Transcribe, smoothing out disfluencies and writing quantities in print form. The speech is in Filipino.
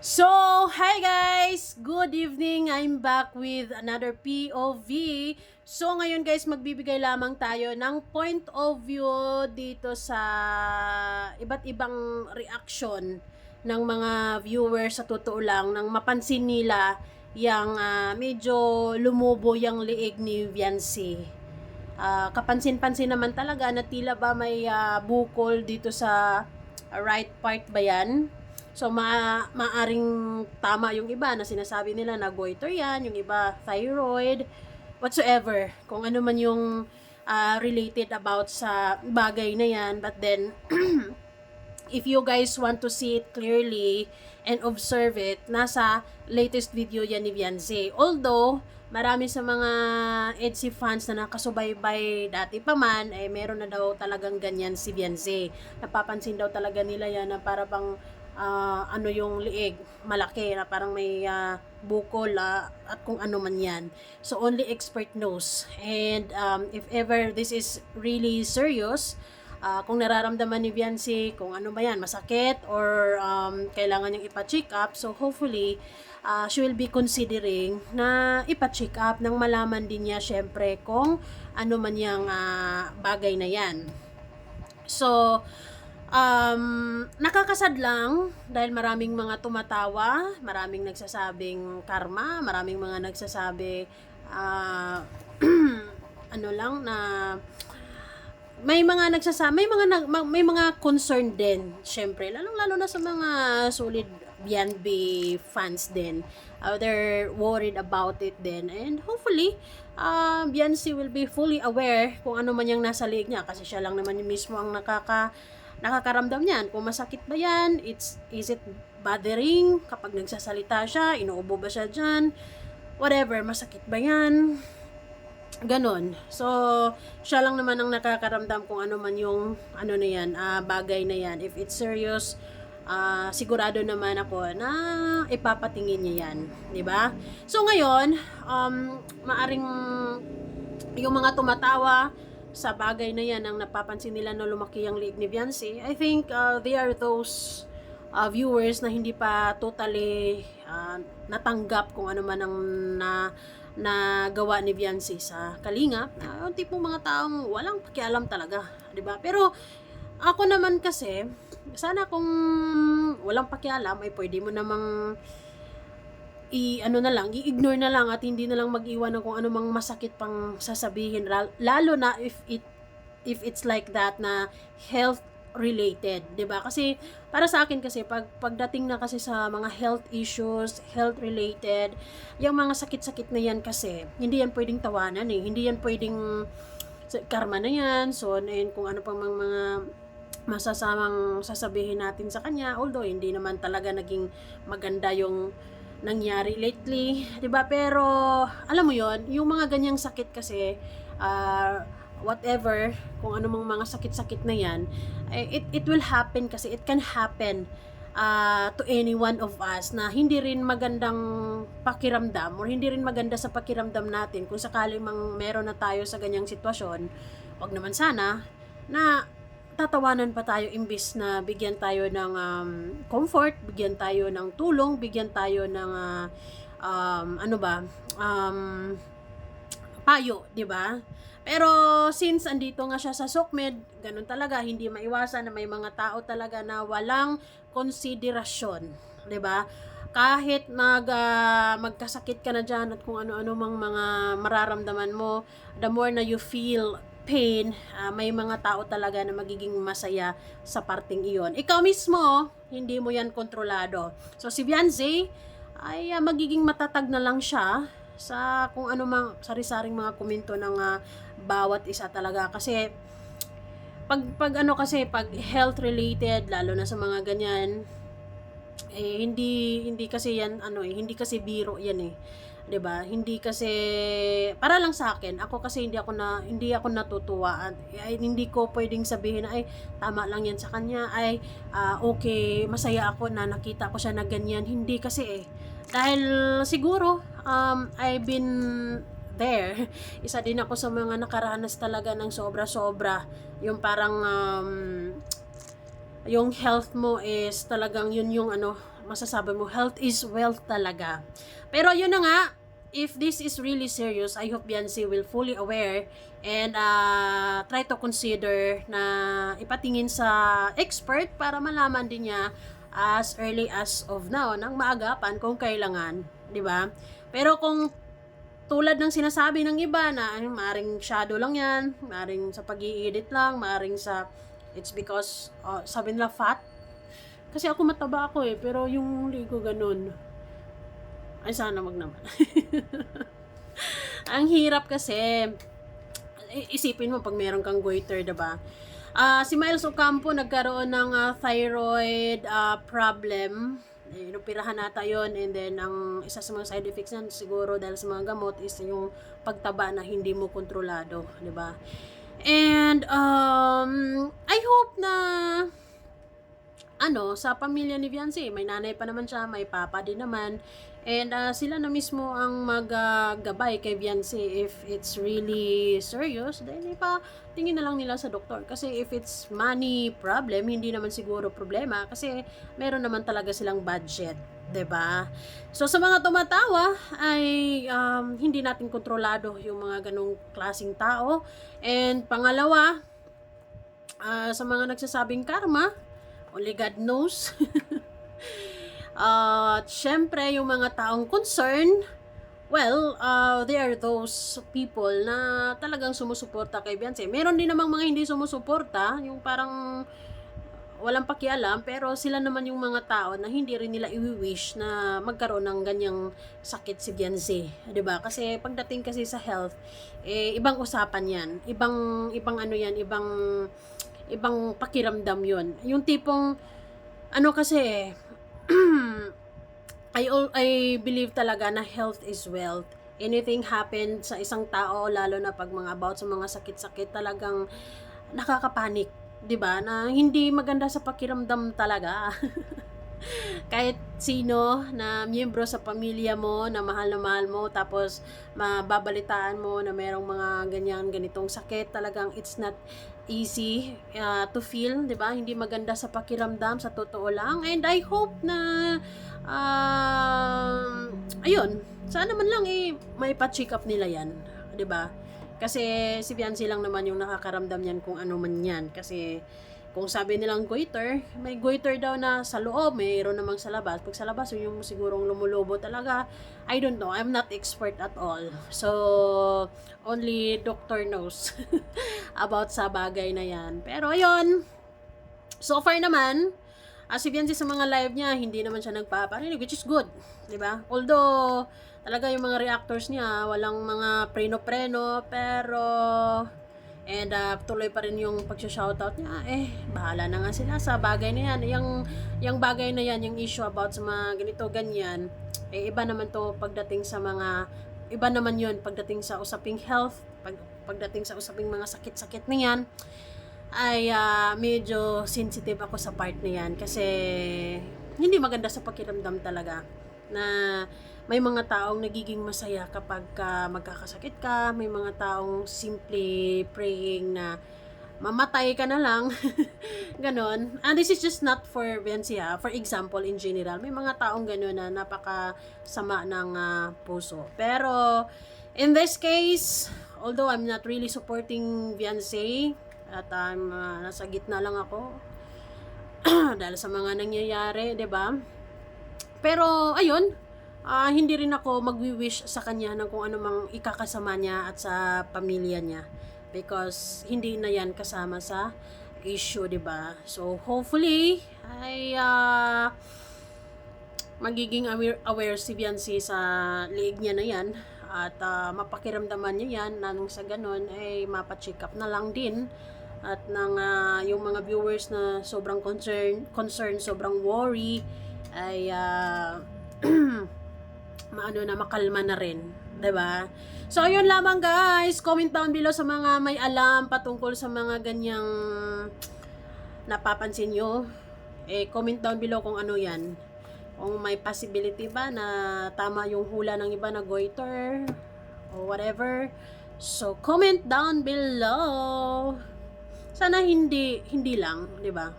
So, hi guys! Good evening! I'm back with another POV. So, ngayon guys, magbibigay lamang tayo ng point of view dito sa iba't ibang reaction ng mga viewers sa totoo lang nang mapansin nila yung medyo lumubo yung liig ni Viancy. Kapansin-pansin naman talaga na tila ba may bukol dito sa right part ba yan? So, maaring tama yung iba na sinasabi nila na goiter yan, yung iba thyroid, whatsoever. Kung ano man yung related about sa bagay na yan. But then, if you guys want to see it clearly and observe it, nasa latest video yan ni Viancy. Although, marami sa mga EDSI fans na nakasubaybay dati pa man, meron na daw talagang ganyan si Viancy. Napapansin daw talaga nila yan na para bang yung liig, malaki na parang may bukol at kung ano man yan. So, only expert knows. And if ever this is really serious, kung nararamdaman ni Viancy, kung ano ba yan, masakit or kailangan niyang ipa-check up, so hopefully, she will be considering na ipa-check up nang malaman din niya syempre kung ano man yung bagay na yan. So, nakakasad lang dahil maraming mga tumatawa, maraming nagsasabing karma, maraming mga nagsasabi ano lang na may mga nagsasabi, may mga concern din, syempre, lalo na sa mga solid BNB fans din. They're worried about it din, and hopefully Viancy will be fully aware kung ano man yung nasa liig niya, kasi siya lang naman yung mismo ang nakakaramdam niyan. Kung masakit ba yan, is it bothering kapag nagsasalita siya, inuubo ba siya dyan, whatever, masakit ba yan, ganon. So, siya lang naman ang nakakaramdam kung ano man yung ano na yan, bagay na yan. If it's serious, sigurado naman ako na ipapatingin niya yan, di ba? So ngayon, maaring yung mga tumatawa sa bagay na yan ang napapansin nila na lumaki ang liig ni Viancy, I think they are those viewers na hindi pa totally natanggap kung ano man ang nagawa ni Viancy sa Kalingap. Yung tipong mga taong walang pakialam talaga, 'di ba? Pero ako naman kasi, sana kung walang pakialam ay pwede mo namang i-ignore na lang at hindi na lang mag-iwan ng kung ano mang masakit pang sasabihin, lalo na if it's like that na health related, 'di ba? Kasi para sa akin kasi pagdating na kasi sa mga health issues, health related, yung mga sakit-sakit na yan kasi hindi yan pwedeng tawanan hindi yan pwedeng karma na yan, so and kung ano pang mga masasamang sasabihin natin sa kanya, although hindi naman talaga naging maganda yung nangyari lately, 'di ba? Pero alam mo 'yon, yung mga ganyang sakit kasi whatever, kung ano mang mga sakit-sakit na 'yan, it will happen kasi it can happen to any one of us na hindi rin magandang pakiramdam or hindi rin maganda sa pakiramdam natin kung sakali mang meron na tayo sa ganyang sitwasyon. Wag naman sana na tatawanan pa tayo imbis na bigyan tayo ng comfort, bigyan tayo ng tulong, bigyan tayo ng payo, 'di ba? Pero since andito nga siya sa SOCMED, ganun talaga, hindi maiwasan na may mga tao talaga na walang konsiderasyon, 'di ba? Kahit magkasakit ka na diyan at kung ano-ano mang mga mararamdaman mo, the more na you feel pain, may mga tao talaga na magiging masaya sa parting iyon. Ikaw mismo, hindi mo yan kontrolado. So si Viancy ay magiging matatag na lang siya sa kung ano mang sari-saring mga komento ng bawat isa talaga, kasi pag health related, lalo na sa mga ganyan, hindi kasi yan hindi kasi biro yan 'di ba? Hindi kasi para lang sa akin, ako kasi hindi ako natutuwa at hindi ko pwedeng sabihin na ay tama lang yan sa kanya, ay okay, masaya ako na nakita ko siya na ganyan. Hindi kasi dahil siguro I've been there. Isa din ako sa mga nakaranas talaga ng sobra-sobra, yung parang yung health mo is talagang yun yung masasabi mo, health is wealth talaga. Pero yun na nga, if this is really serious, I hope Beyonce will fully aware and try to consider na ipatingin sa expert para malaman din niya as early as of now, nang maagapan kung kailangan, di ba? Pero kung tulad ng sinasabi ng iba na maaring shadow lang yan, maaring sa pag-i-edit lang, maaring sa it's because sabi nila fat. Kasi ako mataba ako pero yung ligo ganun. Ay sana wag naman. Ang hirap kasi isipin mo pag meron kang goiter, diba? Si Miles Ocampo nagkaroon ng thyroid problem. Inoperahan nata yun, and then ang isa sa mga side effects yan siguro dahil sa mga gamot is yung pagtaba na hindi mo kontrolado, di ba? And I hope na sa pamilya ni Beyonce, may nanay pa naman siya, may papa din naman, and sila na mismo ang maggabay kay Beyonce if it's really serious, then tingin na lang nila sa doktor. Kasi if it's money problem, hindi naman siguro problema kasi meron naman talaga silang budget, 'di ba? So sa mga tumatawa ay hindi natin kontrolado yung mga ganong klaseng tao. And pangalawa, sa mga nagsasabing karma, only God knows. At syempre, yung mga taong concerned, well, they are those people na talagang sumusuporta kay Beyonce. Meron din namang mga hindi sumusuporta, yung parang walang pakialam, pero sila naman yung mga tao na hindi rin nila i-wish na magkaroon ng ganyang sakit si Beyonce, 'di ba? Kasi pagdating kasi sa health, ibang usapan 'yan. Ibang ano 'yan, ibang pakiramdam 'yon. Yung tipong kasi I believe talaga na health is wealth. Anything happen sa isang tao, lalo na pag mga about sa mga sakit-sakit, talagang nakakapanik, 'di ba? Na hindi maganda sa pakiramdam talaga. Kahit sino na miyembro sa pamilya mo na mahal mo, tapos mababalitaan mo na merong mga ganitong sakit, talagang it's not easy to feel, 'di ba? Hindi maganda sa pakiramdam, sa totoo lang. And I hope na ayun, sana man lang may pa-check up nila 'yan, 'di ba? Kasi si Beyonce lang naman yung nakakaramdam niyan kung ano man 'yan. Kasi kung sabi nilang goiter, may goiter daw na sa loob, mayroon namang sa labas. Pag sa labas, yun yung sigurong lumulobo talaga. I don't know, I'm not expert at all. So, only doctor knows about sa bagay na yan. Pero ayun, so far naman, si Beyonce sa mga live niya, hindi naman siya nagpaparinig, which is good, di ba? Although, talaga yung mga reactors niya, walang mga preno-preno, pero and tuloy pa rin yung pag-shoutout niya. Bahala na nga sila sa bagay na yan. Yung bagay na yan, yung issue about sa mga ganito, ganyan, iba naman to pagdating sa mga, iba naman yun pagdating sa usaping health, pagdating sa usaping mga sakit-sakit na yan, ay medyo sensitive ako sa part na yan. Kasi hindi maganda sa pakiramdam talaga na may mga taong nagiging masaya kapag magkakasakit ka, may mga taong simply praying na mamatay ka na lang. Ganon. And this is just not for Beyonce, for example, in general, may mga taong ganon na napakasama ng puso. Pero in this case, although I'm not really supporting Beyonce, at nasa gitna lang ako dahil sa mga nangyayari, 'di ba? Pero ayun, hindi rin ako magwi-wish sa kanya ng kung ano mang ikakasama niya at sa pamilya niya, because hindi na yan kasama sa issue, 'di ba? So hopefully ay magiging aware si Beyonce sa liig niya na yan, at mapakiramdaman niya yan, nang sa ganun ay mapa-check up na lang din, at nang yung mga viewers na sobrang concern, sobrang worry, ay makalma na rin, 'di ba? So ayun lamang guys, comment down below sa mga may alam patungkol sa mga ganyang napapansin nyo. Comment down below kung ano 'yan. Kung may possibility ba na tama yung hula ng iba na goiter or whatever. So comment down below. Sana hindi lang, 'di ba?